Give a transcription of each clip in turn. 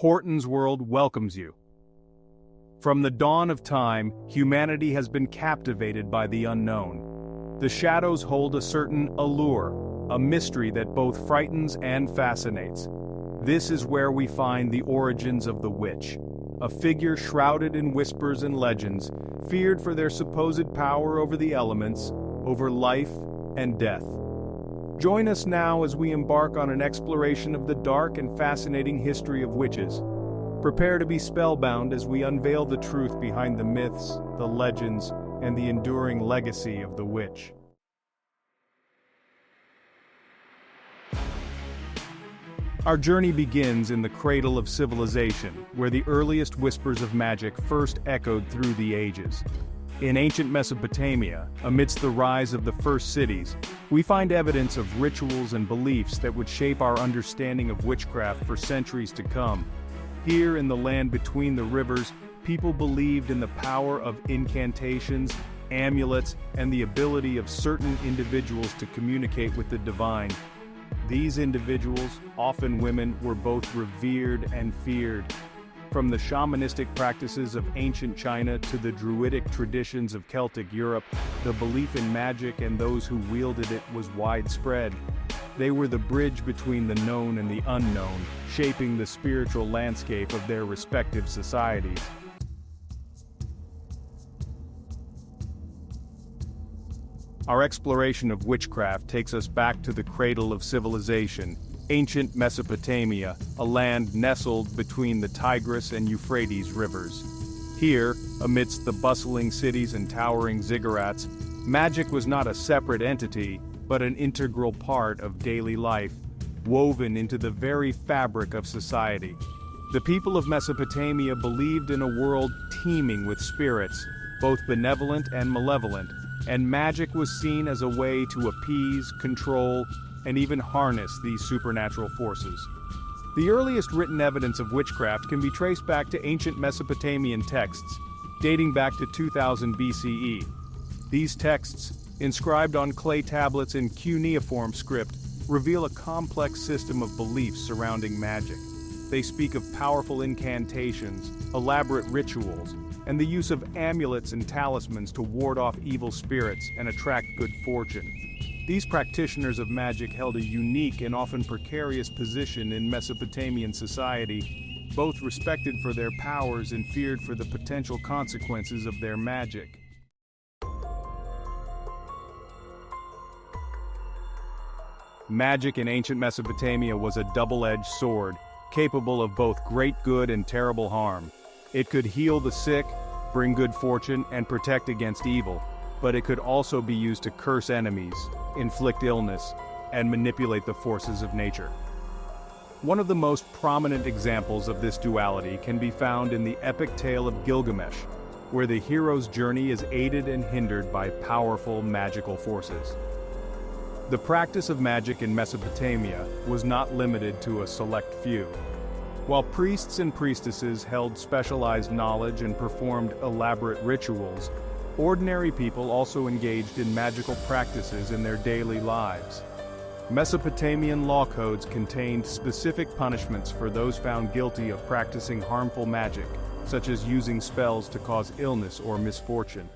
Horton's World welcomes you. From the dawn of time, humanity has been captivated by the unknown. The shadows hold a certain allure, a mystery that both frightens and fascinates. This is where we find the origins of the witch, a figure shrouded in whispers and legends, feared for their supposed power over the elements, over life and death. Join us now as we embark on an exploration of the dark and fascinating history of witches. Prepare to be spellbound as we unveil the truth behind the myths, the legends, and the enduring legacy of the witch. Our journey begins in the cradle of civilization, where the earliest whispers of magic first echoed through the ages. In ancient Mesopotamia, amidst the rise of the first cities, we find evidence of rituals and beliefs that would shape our understanding of witchcraft for centuries to come. Here in the land between the rivers, people believed in the power of incantations, amulets, and the ability of certain individuals to communicate with the divine. These individuals, often women, were both revered and feared. From the shamanistic practices of ancient China to the druidic traditions of Celtic Europe, the belief in magic and those who wielded it was widespread. They were the bridge between the known and the unknown, shaping the spiritual landscape of their respective societies. Our exploration of witchcraft takes us back to the cradle of civilization, ancient Mesopotamia, a land nestled between the Tigris and Euphrates rivers. Here, amidst the bustling cities and towering ziggurats, magic was not a separate entity, but an integral part of daily life, woven into the very fabric of society. The people of Mesopotamia believed in a world teeming with spirits, both benevolent and malevolent, and magic was seen as a way to appease, control, and even harness these supernatural forces. The earliest written evidence of witchcraft can be traced back to ancient Mesopotamian texts, dating back to 2000 BCE. These texts, inscribed on clay tablets in cuneiform script, reveal a complex system of beliefs surrounding magic. They speak of powerful incantations, elaborate rituals, and the use of amulets and talismans to ward off evil spirits and attract good fortune. These practitioners of magic held a unique and often precarious position in Mesopotamian society, both respected for their powers and feared for the potential consequences of their magic. Magic in ancient Mesopotamia was a double-edged sword, capable of both great good and terrible harm. It could heal the sick, bring good fortune, and protect against evil, but it could also be used to curse enemies, inflict illness, and manipulate the forces of nature. One of the most prominent examples of this duality can be found in the epic tale of Gilgamesh, where the hero's journey is aided and hindered by powerful magical forces. The practice of magic in Mesopotamia was not limited to a select few. While priests and priestesses held specialized knowledge and performed elaborate rituals, ordinary people also engaged in magical practices in their daily lives. Mesopotamian law codes contained specific punishments for those found guilty of practicing harmful magic, such as using spells to cause illness or misfortune.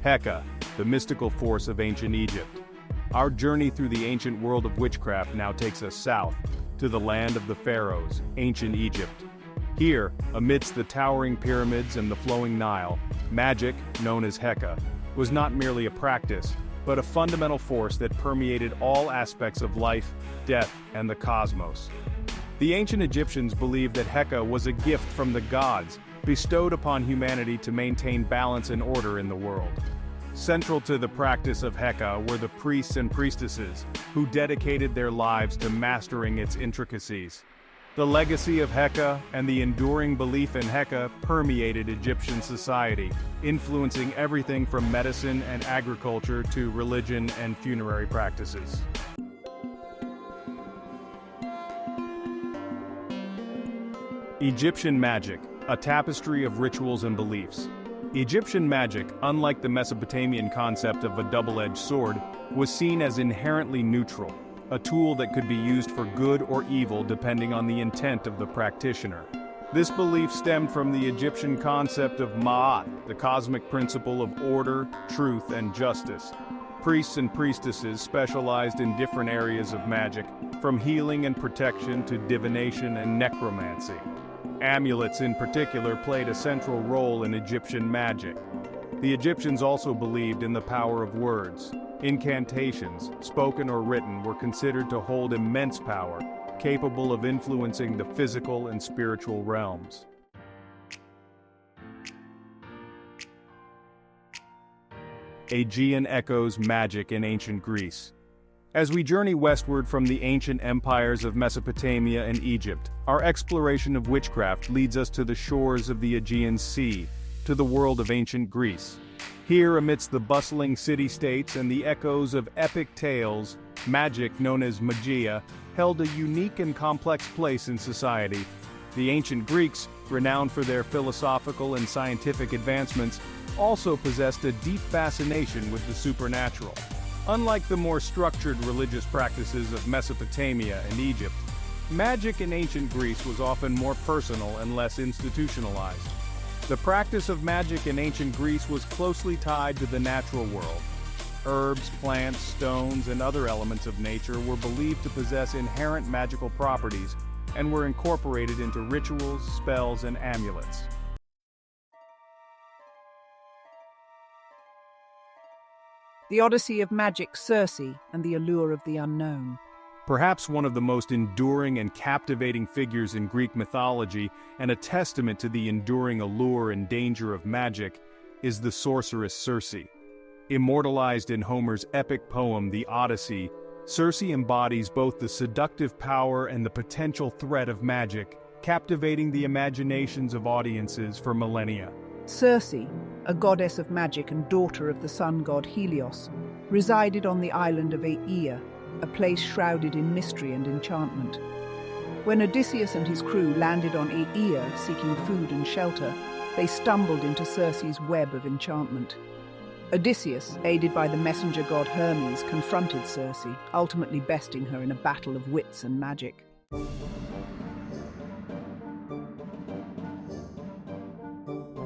Heca, the mystical force of ancient Egypt. Our journey through the ancient world of witchcraft now takes us south, to the land of the pharaohs, ancient Egypt. Here, amidst the towering pyramids and the flowing Nile, magic, known as heca, was not merely a practice, but a fundamental force that permeated all aspects of life, death, and the cosmos. The ancient Egyptians believed that heca was a gift from the gods, bestowed upon humanity to maintain balance and order in the world. Central to the practice of heca were the priests and priestesses, who dedicated their lives to mastering its intricacies. The legacy of heca and the enduring belief in heca permeated Egyptian society, influencing everything from medicine and agriculture to religion and funerary practices. Egyptian magic, a tapestry of rituals and beliefs. Egyptian magic, unlike the Mesopotamian concept of a double-edged sword, was seen as inherently neutral, a tool that could be used for good or evil depending on the intent of the practitioner. This belief stemmed from the Egyptian concept of Ma'at, the cosmic principle of order, truth, and justice. Priests and priestesses specialized in different areas of magic, from healing and protection to divination and necromancy. Amulets in particular played a central role in Egyptian magic. The Egyptians also believed in the power of words. Incantations, spoken or written, were considered to hold immense power, capable of influencing the physical and spiritual realms. Aegean echoes magic in ancient Greece. As we journey westward from the ancient empires of Mesopotamia and Egypt, our exploration of witchcraft leads us to the shores of the Aegean Sea, to the world of ancient Greece. Here, amidst the bustling city-states and the echoes of epic tales, magic known as magia held a unique and complex place in society. The ancient Greeks, renowned for their philosophical and scientific advancements, also possessed a deep fascination with the supernatural. Unlike the more structured religious practices of Mesopotamia and Egypt, magic in ancient Greece was often more personal and less institutionalized. The practice of magic in ancient Greece was closely tied to the natural world. Herbs, plants, stones, and other elements of nature were believed to possess inherent magical properties and were incorporated into rituals, spells, and amulets. The Odyssey of Magic, Circe, and the Allure of the Unknown. Perhaps one of the most enduring and captivating figures in Greek mythology, and a testament to the enduring allure and danger of magic, is the sorceress Circe. Immortalized in Homer's epic poem, The Odyssey, Circe embodies both the seductive power and the potential threat of magic, captivating the imaginations of audiences for millennia. Circe, a goddess of magic and daughter of the sun god Helios, resided on the island of Aea, a place shrouded in mystery and enchantment. When Odysseus and his crew landed on Aea seeking food and shelter, they stumbled into Circe's web of enchantment. Odysseus, aided by the messenger god Hermes, confronted Circe, ultimately besting her in a battle of wits and magic.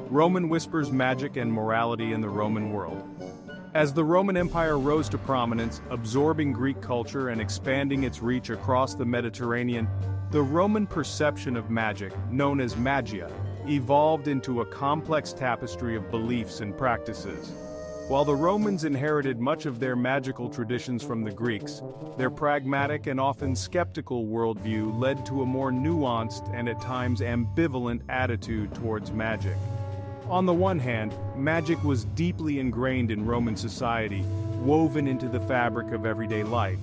Roman whispers magic and morality in the Roman world. As the Roman Empire rose to prominence, absorbing Greek culture and expanding its reach across the Mediterranean, the Roman perception of magic, known as magia, evolved into a complex tapestry of beliefs and practices. While the Romans inherited much of their magical traditions from the Greeks, their pragmatic and often skeptical worldview led to a more nuanced and at times ambivalent attitude towards magic. On the one hand, magic was deeply ingrained in Roman society, woven into the fabric of everyday life.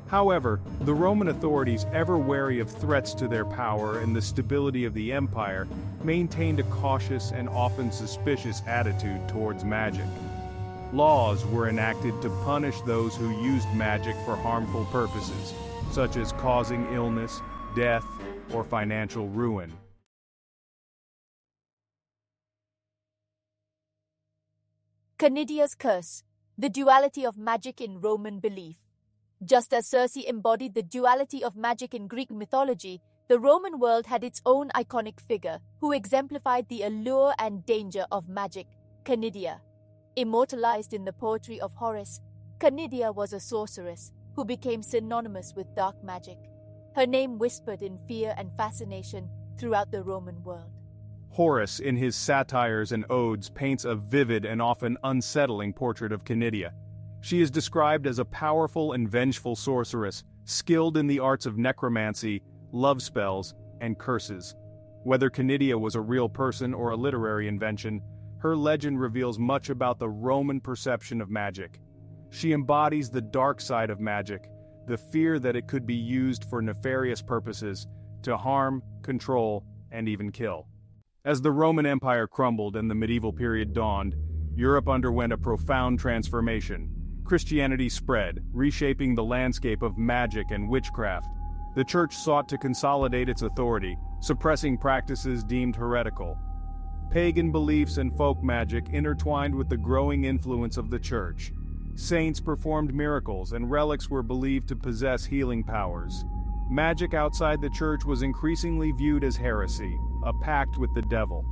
However, the Roman authorities, ever wary of threats to their power and the stability of the empire, maintained a cautious and often suspicious attitude towards magic. Laws were enacted to punish those who used magic for harmful purposes, such as causing illness, death, or financial ruin. Canidia's curse, the duality of magic in Roman belief. Just as Circe embodied the duality of magic in Greek mythology, the Roman world had its own iconic figure who exemplified the allure and danger of magic, Canidia. Immortalized in the poetry of Horace, Canidia was a sorceress who became synonymous with dark magic. Her name whispered in fear and fascination throughout the Roman world. Horace, in his satires and odes, paints a vivid and often unsettling portrait of Canidia. She is described as a powerful and vengeful sorceress, skilled in the arts of necromancy, love spells, and curses. Whether Canidia was a real person or a literary invention, her legend reveals much about the Roman perception of magic. She embodies the dark side of magic, the fear that it could be used for nefarious purposes, to harm, control, and even kill. As the Roman Empire crumbled and the medieval period dawned, Europe underwent a profound transformation. Christianity spread, reshaping the landscape of magic and witchcraft. The Church sought to consolidate its authority, suppressing practices deemed heretical. Pagan beliefs and folk magic intertwined with the growing influence of the Church. Saints performed miracles, and relics were believed to possess healing powers. Magic outside the church was increasingly viewed as heresy, a pact with the devil.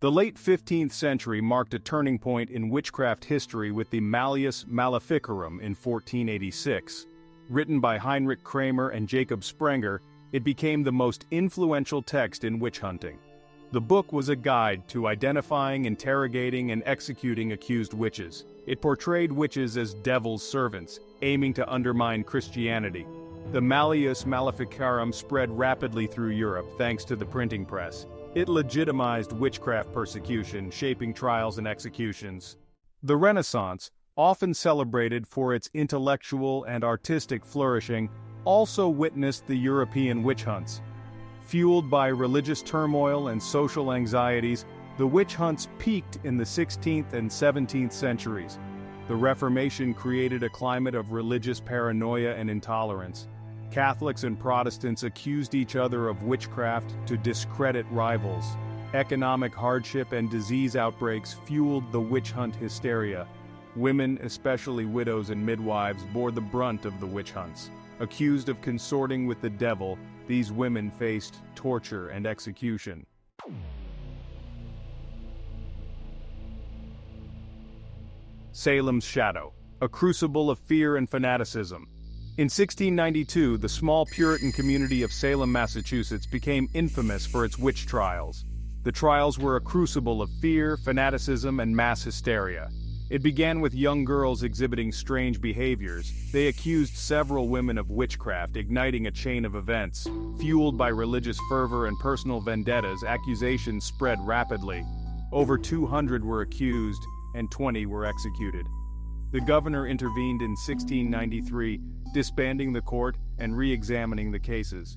The late 15th century marked a turning point in witchcraft history with the Malleus Maleficarum in 1486. Written by Heinrich Kramer and Jacob Sprenger, it became the most influential text in witch hunting. The book was a guide to identifying, interrogating, and executing accused witches. It portrayed witches as devil's servants, aiming to undermine Christianity. The Malleus Maleficarum spread rapidly through Europe thanks to the printing press. It legitimized witchcraft persecution, shaping trials and executions. The Renaissance, often celebrated for its intellectual and artistic flourishing, also witnessed the European witch hunts. Fueled by religious turmoil and social anxieties, the witch hunts peaked in the 16th and 17th centuries. The Reformation created a climate of religious paranoia and intolerance. Catholics and Protestants accused each other of witchcraft to discredit rivals. Economic hardship and disease outbreaks fueled the witch hunt hysteria. Women, especially widows and midwives, bore the brunt of the witch hunts. Accused of consorting with the devil, these women faced torture and execution. Salem's Shadow, a crucible of fear and fanaticism. In 1692, the small Puritan community of Salem, Massachusetts became infamous for its witch trials. The trials were a crucible of fear, fanaticism, and mass hysteria. It began with young girls exhibiting strange behaviors. They accused several women of witchcraft, igniting a chain of events. Fueled by religious fervor and personal vendettas, accusations spread rapidly. Over 200 were accused, and 20 were executed. The governor intervened in 1693, disbanding the court and re-examining the cases.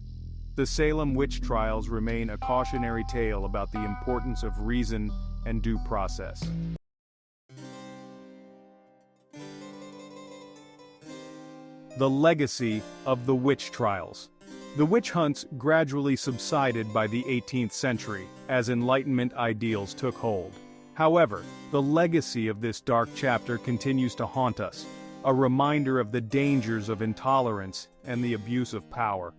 The Salem Witch Trials remain a cautionary tale about the importance of reason and due process. The legacy of the witch trials. The witch hunts gradually subsided by the 18th century, as Enlightenment ideals took hold. However, the legacy of this dark chapter continues to haunt us, a reminder of the dangers of intolerance and the abuse of power.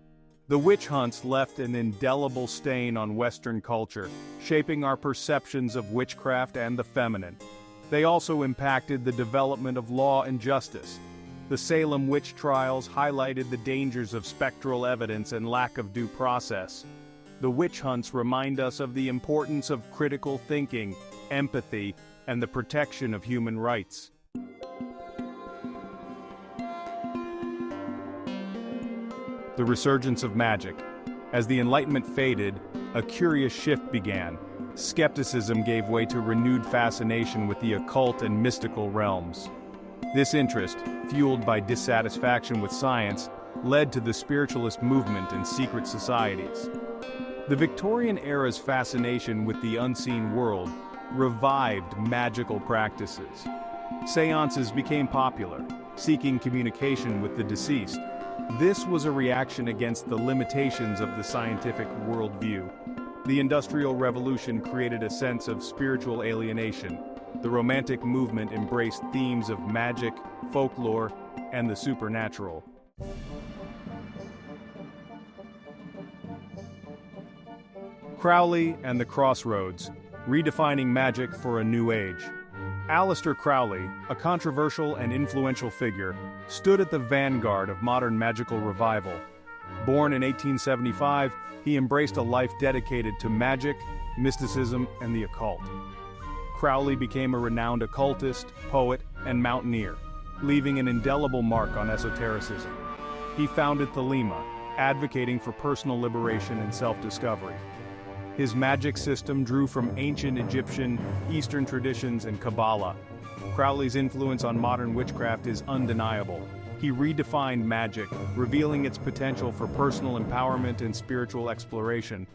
The witch hunts left an indelible stain on Western culture, shaping our perceptions of witchcraft and the feminine. They also impacted the development of law and justice. The Salem Witch Trials highlighted the dangers of spectral evidence and lack of due process. The witch hunts remind us of the importance of critical thinking, empathy, and the protection of human rights. The resurgence of magic. As the Enlightenment faded, a curious shift began. Skepticism gave way to renewed fascination with the occult and mystical realms. This interest, fueled by dissatisfaction with science, led to the spiritualist movement and secret societies. The Victorian era's fascination with the unseen world revived magical practices. Seances became popular, seeking communication with the deceased. This was a reaction against the limitations of the scientific worldview. The Industrial Revolution created a sense of spiritual alienation. The Romantic movement embraced themes of magic, folklore, and the supernatural. Crowley and the Crossroads, redefining magic for a new age. Aleister Crowley, a controversial and influential figure, stood at the vanguard of modern magical revival. Born in 1875, he embraced a life dedicated to magic, mysticism, and the occult. Crowley became a renowned occultist, poet, and mountaineer, leaving an indelible mark on esotericism. He founded Thelema, advocating for personal liberation and self-discovery. His magic system drew from ancient Egyptian, Eastern traditions, and Kabbalah. Crowley's influence on modern witchcraft is undeniable. He redefined magic, revealing its potential for personal empowerment and spiritual exploration.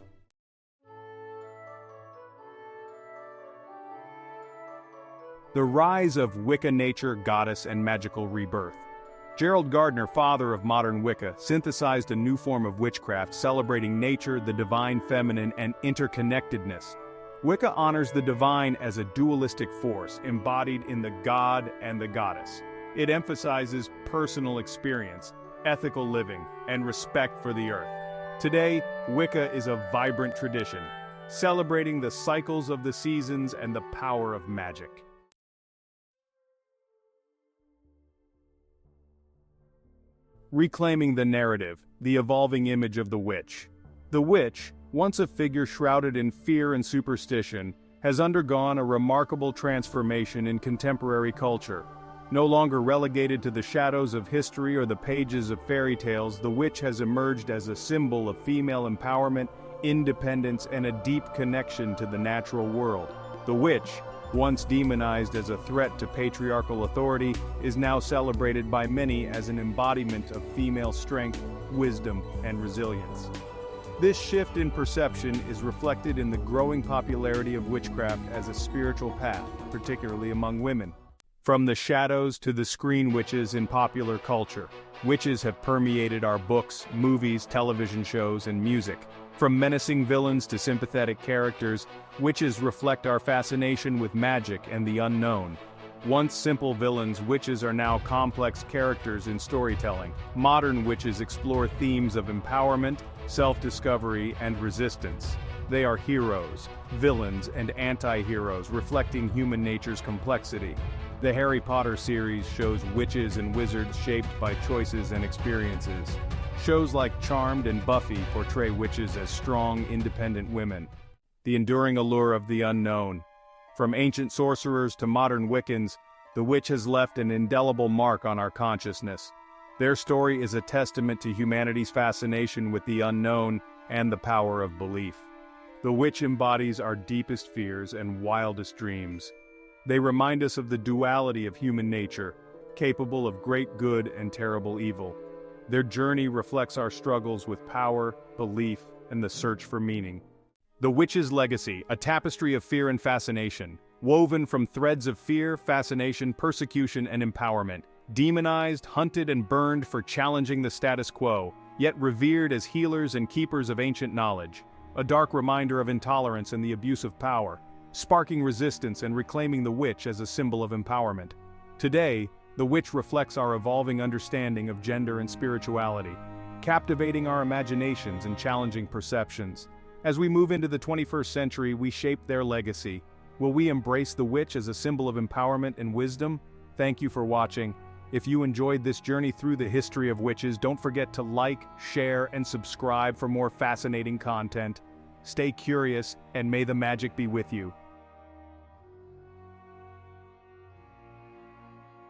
The rise of Wicca, nature, goddess, and magical rebirth. Gerald Gardner, father of modern Wicca, synthesized a new form of witchcraft celebrating nature, the divine feminine, and interconnectedness. Wicca honors the divine as a dualistic force embodied in the god and the goddess. It emphasizes personal experience, ethical living, and respect for the earth. Today, Wicca is a vibrant tradition, celebrating the cycles of the seasons and the power of magic. Reclaiming the narrative, the evolving image of the witch. The witch, once a figure shrouded in fear and superstition, has undergone a remarkable transformation in contemporary culture. No longer relegated to the shadows of history or the pages of fairy tales, the witch has emerged as a symbol of female empowerment, independence, and a deep connection to the natural world. The witch, once demonized as a threat to patriarchal authority, is now celebrated by many as an embodiment of female strength, wisdom, and resilience. This shift in perception is reflected in the growing popularity of witchcraft as a spiritual path, particularly among women. From the shadows to the screen witches in popular culture, witches have permeated our books, movies, television shows, and music. From menacing villains to sympathetic characters, witches reflect our fascination with magic and the unknown. Once simple villains, witches are now complex characters in storytelling. Modern witches explore themes of empowerment, self-discovery, and resistance. They are heroes, villains, and anti-heroes, reflecting human nature's complexity. The Harry Potter series shows witches and wizards shaped by choices and experiences. Shows like Charmed and Buffy portray witches as strong, independent women. The enduring allure of the unknown. From ancient sorcerers to modern Wiccans, the witch has left an indelible mark on our consciousness. Their story is a testament to humanity's fascination with the unknown and the power of belief. The witch embodies our deepest fears and wildest dreams. They remind us of the duality of human nature, capable of great good and terrible evil. Their journey reflects our struggles with power, belief, and the search for meaning. The witch's legacy, a tapestry of fear and fascination, woven from threads of fear, fascination, persecution, and empowerment. Demonized, hunted, and burned for challenging the status quo, yet revered as healers and keepers of ancient knowledge. A dark reminder of intolerance and the abuse of power, sparking resistance and reclaiming the witch as a symbol of empowerment. Today, the witch reflects our evolving understanding of gender and spirituality, captivating our imaginations and challenging perceptions. As we move into the 21st century, we shape their legacy. Will we embrace the witch as a symbol of empowerment and wisdom? Thank you for watching. If you enjoyed this journey through the history of witches, don't forget to like, share, and subscribe for more fascinating content. Stay curious, and may the magic be with you.